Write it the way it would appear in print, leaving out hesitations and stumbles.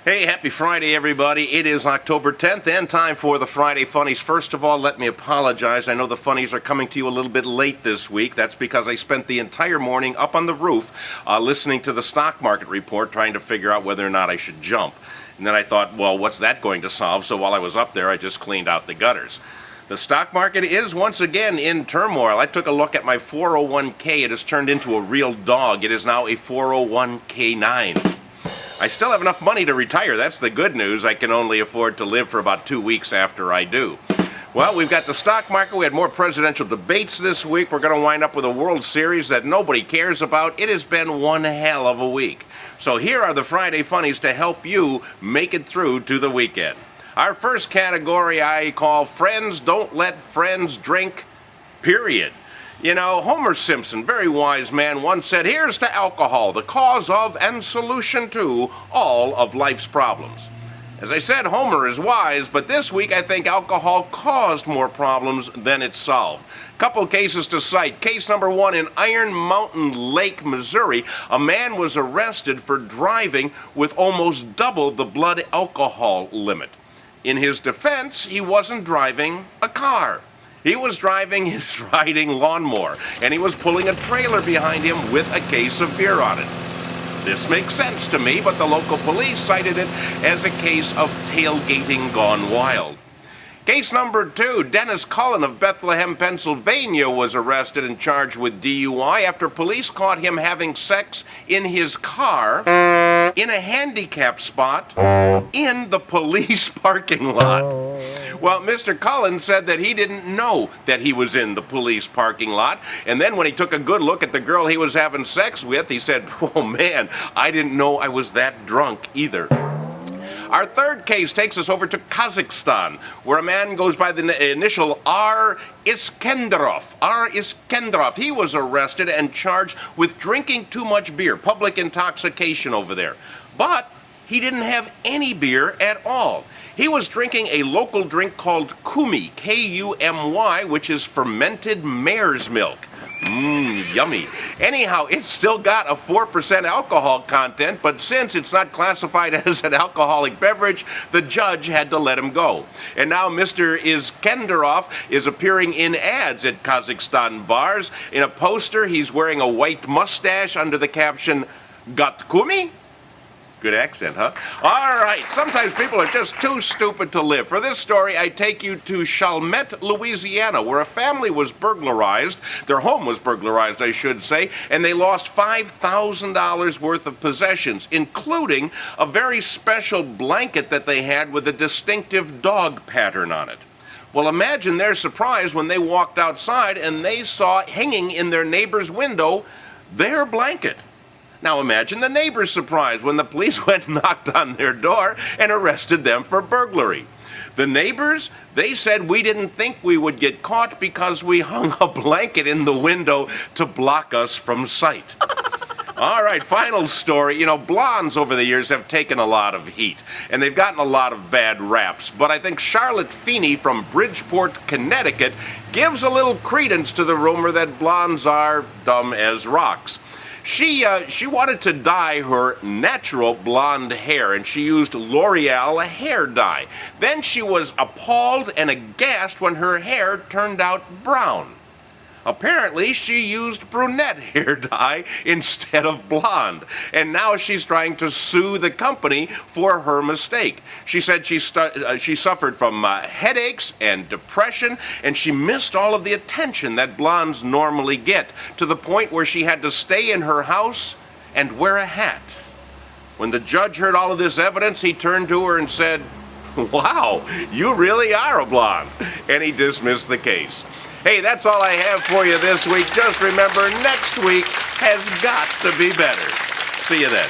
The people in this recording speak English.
Hey, happy Friday, everybody. It is October 10th and time for the Friday Funnies. First of all, let me apologize. I know the Funnies are coming to you a little bit late this week. That's because I spent the entire morning up on the roof listening to the stock market report, trying to figure out whether or not I should jump. And then I thought, well, what's that going to solve? So while I was up there, I just cleaned out the gutters. The stock market is once again in turmoil. I took a look at my 401k. It has turned into a real dog. It is now a 401k9. I still have enough money to retire. That's the good news. I can only afford to live for about 2 weeks after I do. Well, we've got the stock market. We had more presidential debates this week. We're going to wind up with a World Series that nobody cares about. It has been one hell of a week. So here are the Friday Funnies to help you make it through to the weekend. Our first category I call Friends Don't Let Friends Drink, period. You know, Homer Simpson, very wise man, once said, "Here's to alcohol, the cause of and solution to all of life's problems." As I said, Homer is wise, but this week I think alcohol caused more problems than it solved. Couple cases to cite. Case number one, in Iron Mountain Lake, Missouri, a man was arrested for driving with almost double the blood alcohol limit. In his defense, he wasn't driving a car. He was driving his riding lawnmower, and he was pulling a trailer behind him with a case of beer on it. This makes sense to me, but the local police cited it as a case of tailgating gone wild. Case number two, Dennis Cullen of Bethlehem, Pennsylvania was arrested and charged with DUI after police caught him having sex in his car in a handicap spot in the police parking lot. Well, Mr. Cullen said that he didn't know that he was in the police parking lot, and then when he took a good look at the girl he was having sex with, he said, "Oh man, I didn't know I was that drunk either." Our third case takes us over to Kazakhstan, where a man goes by the initial R. Iskenderov. He was arrested and charged with drinking too much beer, public intoxication over there. But he didn't have any beer at all. He was drinking a local drink called Kumi, K-U-M-Y, which is fermented mare's milk. Yummy. Anyhow, it's still got a 4% alcohol content, but since it's not classified as an alcoholic beverage, the judge had to let him go. And now Mr. Iskenderov is appearing in ads at Kazakhstan bars. In a poster, he's wearing a white mustache under the caption, "Got Kumi?" Good accent, huh? All right, sometimes people are just too stupid to live. For this story, I take you to Chalmette, Louisiana, where a family was burglarized. Their home was burglarized, I should say, and they lost $5,000 worth of possessions, including a very special blanket that they had with a distinctive dog pattern on it. Well, imagine their surprise when they walked outside and they saw hanging in their neighbor's window their blanket. Now imagine the neighbor's surprise when the police went and knocked on their door and arrested them for burglary. The neighbors, they said, "We didn't think we would get caught because we hung a blanket in the window to block us from sight." All right, final story. You know, blondes over the years have taken a lot of heat, and they've gotten a lot of bad raps. But I think Charlotte Feeney from Bridgeport, Connecticut, gives a little credence to the rumor that blondes are dumb as rocks. She wanted to dye her natural blonde hair, and she used L'Oreal hair dye. Then she was appalled and aghast when her hair turned out brown. Apparently, she used brunette hair dye instead of blonde, and now she's trying to sue the company for her mistake. She said she suffered from headaches and depression, and she missed all of the attention that blondes normally get, to the point where she had to stay in her house and wear a hat. When the judge heard all of this evidence, he turned to her and said, "Wow, you really are a blonde," and he dismissed the case. Hey, that's all I have for you this week. Just remember, next week has got to be better. See you then.